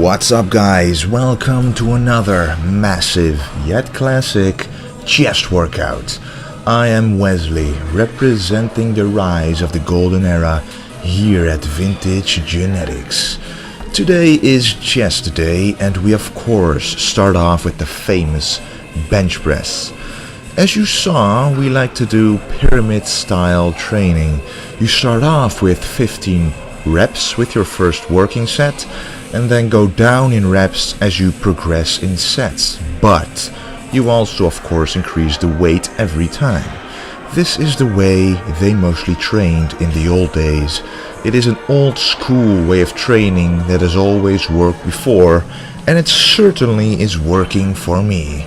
What's up guys, welcome to another massive yet classic chest workout. I am Wesley, representing the rise of the golden era here at Vintage Genetics. Today is chest day and we of course start off with the famous bench press. As you saw, we like to do pyramid style training. You start off with 15 reps with your first working set and then go down in reps as you progress in sets. But you also of course increase the weight every time. This is the way they mostly trained in the old days. It is an old school way of training that has always worked before, and it certainly is working for me.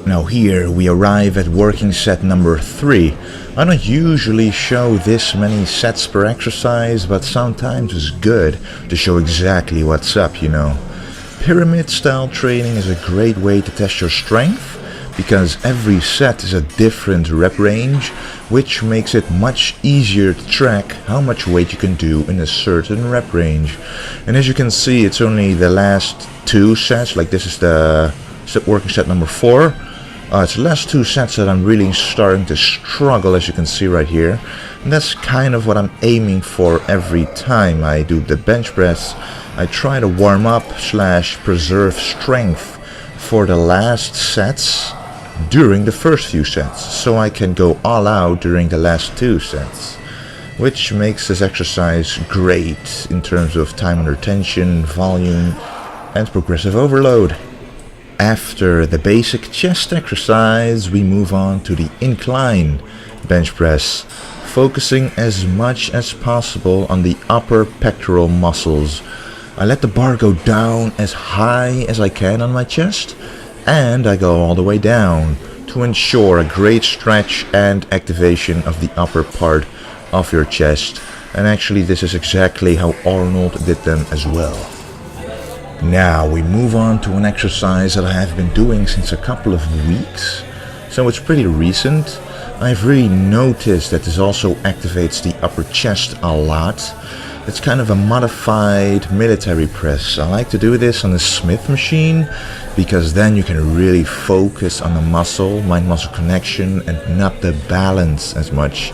Now here we arrive at working set number 3. I don't usually show this many sets per exercise, but sometimes it's good to show exactly what's up, you know. Pyramid style training is a great way to test your strength because every set is a different rep range, which makes it much easier to track how much weight you can do in a certain rep range. And as you can see, it's only the last 2 sets, like this is the working set number 4. It's the last 2 sets that I'm really starting to struggle, as you can see right here. And that's kind of what I'm aiming for every time I do the bench press. I try to warm up / preserve strength for the last sets during the first few sets, so I can go all out during the last 2 sets. Which makes this exercise great in terms of time under tension, volume, and progressive overload. After the basic chest exercise, we move on to the incline bench press, focusing as much as possible on the upper pectoral muscles. I let the bar go down as high as I can on my chest, and I go all the way down to ensure a great stretch and activation of the upper part of your chest. And actually this is exactly how Arnold did them as well. Now we move on to an exercise that I have been doing since a couple of weeks, so it's pretty recent. I've really noticed that this also activates the upper chest a lot. It's kind of a modified military press. I like to do this on the Smith machine because then you can really focus on the muscle, mind-muscle connection, and not the balance as much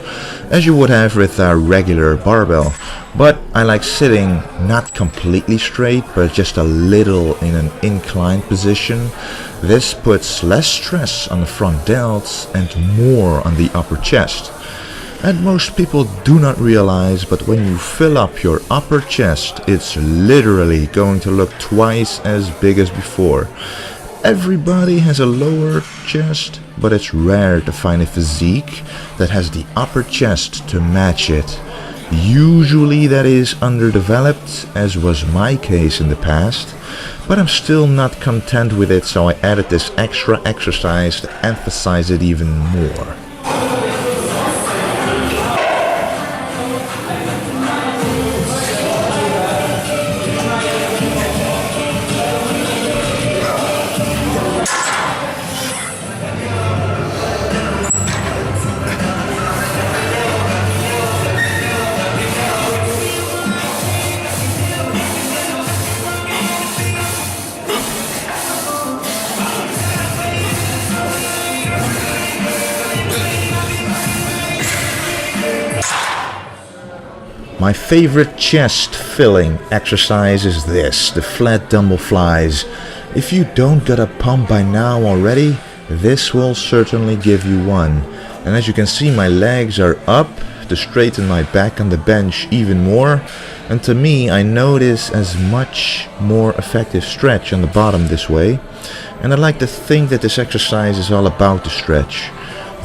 as you would have with a regular barbell. But I like sitting not completely straight, but just a little in an inclined position. This puts less stress on the front delts and more on the upper chest. And most people do not realize, but when you fill up your upper chest, it's literally going to look twice as big as before. Everybody has a lower chest, but it's rare to find a physique that has the upper chest to match it. Usually that is underdeveloped, as was my case in the past, but I'm still not content with it, so I added this extra exercise to emphasize it even more. My favorite chest filling exercise is this, the flat dumbbell flies. If you don't get a pump by now already, this will certainly give you one. And as you can see, my legs are up to straighten my back on the bench even more. And to me, I notice as much more effective stretch on the bottom this way. And I like to think that this exercise is all about the stretch.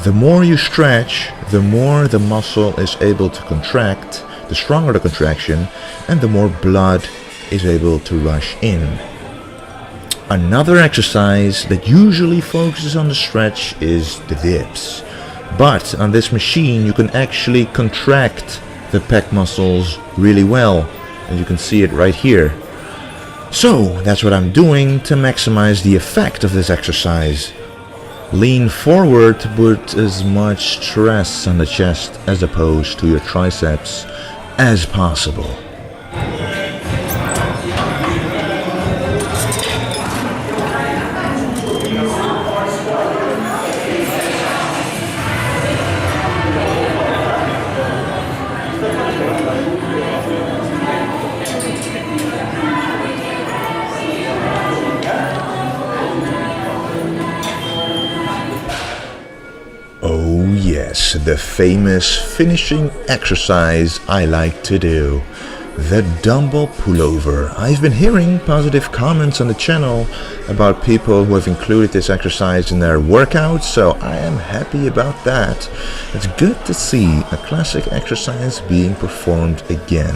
The more you stretch, the more the muscle is able to contract, the stronger the contraction, and the more blood is able to rush in. Another exercise that usually focuses on the stretch is the dips. But on this machine you can actually contract the pec muscles really well, and you can see it right here. So that's what I'm doing to maximize the effect of this exercise. Lean forward to put as much stress on the chest as opposed to your triceps as possible. Oh yes, the famous finishing exercise I like to do, the dumbbell pullover. I've been hearing positive comments on the channel about people who have included this exercise in their workouts, so I am happy about that. It's good to see a classic exercise being performed again.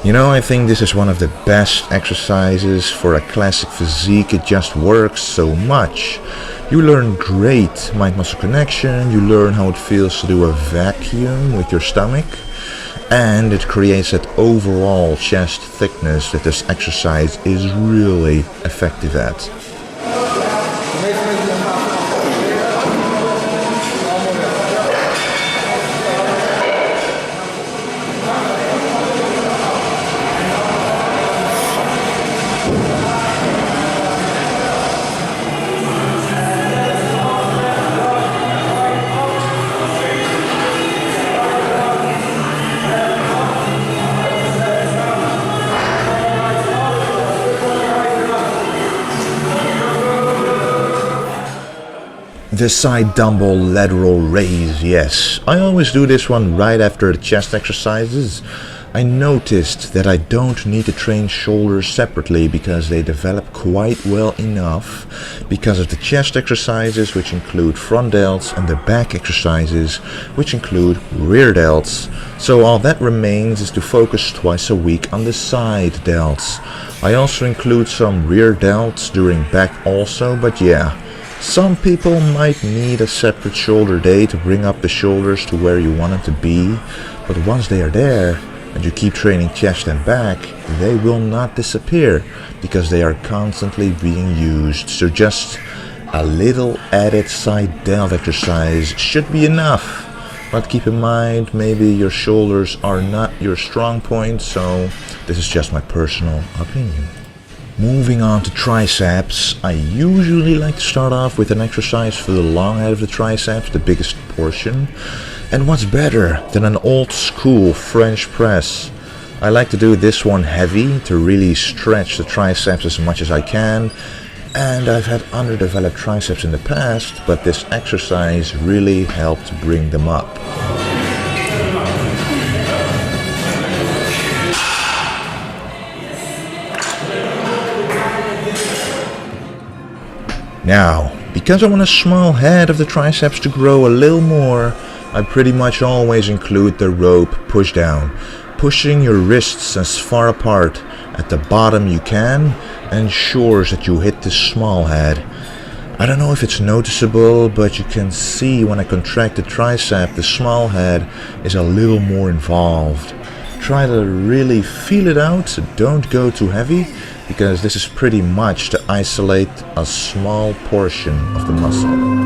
You know, I think this is one of the best exercises for a classic physique. It just works so much. You learn great mind-muscle connection, you learn how it feels to do a vacuum with your stomach, and it creates that overall chest thickness that this exercise is really effective at. The side dumbbell lateral raise, yes. I always do this one right after the chest exercises. I noticed that I don't need to train shoulders separately because they develop quite well enough because of the chest exercises, which include front delts, and the back exercises, which include rear delts. So all that remains is to focus twice a week on the side delts. I also include some rear delts during back also, but yeah. Some people might need a separate shoulder day to bring up the shoulders to where you want them to be, but once they are there and you keep training chest and back, they will not disappear because they are constantly being used. So just a little added side delt exercise should be enough. But keep in mind, maybe your shoulders are not your strong point, so this is just my personal opinion. Moving on to triceps, I usually like to start off with an exercise for the long head of the triceps, the biggest portion. And what's better than an old school French press? I like to do this one heavy to really stretch the triceps as much as I can. And I've had underdeveloped triceps in the past, but this exercise really helped bring them up. Now, because I want a small head of the triceps to grow a little more, I pretty much always include the rope push down. Pushing your wrists as far apart at the bottom you can ensures that you hit the small head. I don't know if it's noticeable, but you can see when I contract the tricep, the small head is a little more involved. Try to really feel it out, so don't go too heavy, because this is pretty much to isolate a small portion of the muscle.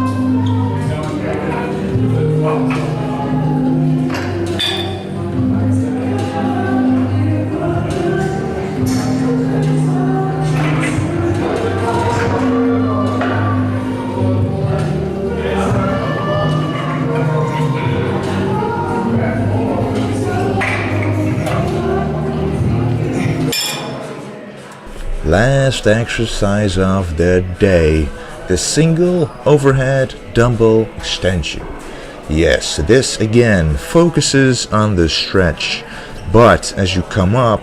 Last exercise of the day, the single overhead dumbbell extension. Yes, this again focuses on the stretch, but as you come up,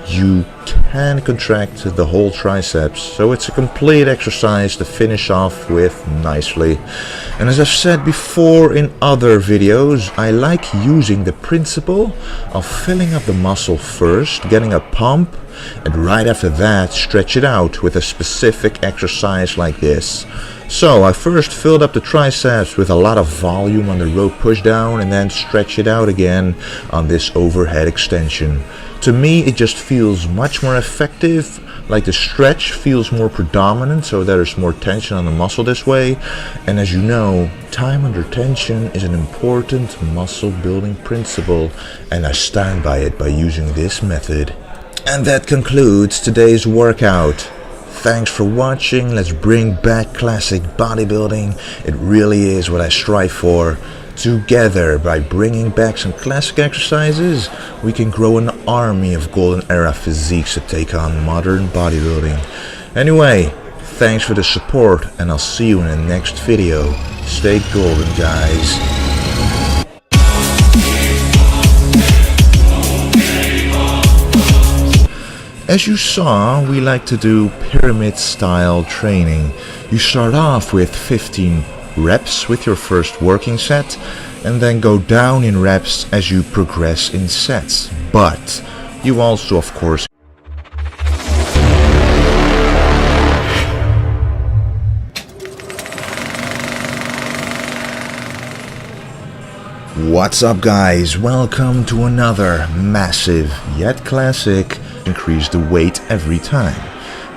you can contract the whole triceps, so it's a complete exercise to finish off with nicely. And as I've said before in other videos, I like using the principle of filling up the muscle first, getting a pump, and right after that stretch it out with a specific exercise like this. So I first filled up the triceps with a lot of volume on the rope push down and then stretch it out again on this overhead extension. To me, it just feels much more effective, Like the stretch feels more predominant, so there's more tension on the muscle this way. And as you know, time under tension is an important muscle building principle, and I stand by it by using this method. And that concludes today's workout. Thanks for watching. Let's bring back classic bodybuilding. It really is what I strive for. Together, by bringing back some classic exercises, we can grow an army of golden era physiques to take on modern bodybuilding. Anyway, thanks for the support, and I'll see you in the next video. Stay golden, guys. As you saw, we like to do pyramid style training. You start off with 15 reps with your first working set, and then go down in reps as you progress in sets. But you also, of course, What's up, guys? Welcome to another massive yet classic increase the weight every time.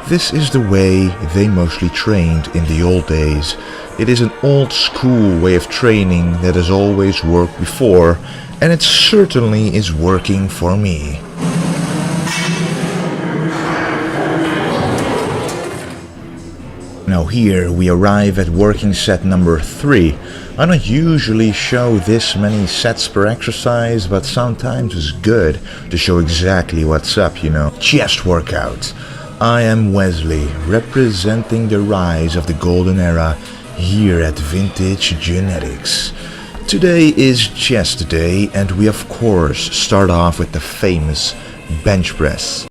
This is the way they mostly trained in the old days. It is an old school way of training that has always worked before, and it certainly is working for me. Now here we arrive at working set number 3. I don't usually show this many sets per exercise, but sometimes it's good to show exactly what's up, you know. Chest workout. I am Wesley, representing the rise of the golden era here at Vintage Genetics. Today is chest day, and we of course start off with the famous bench press.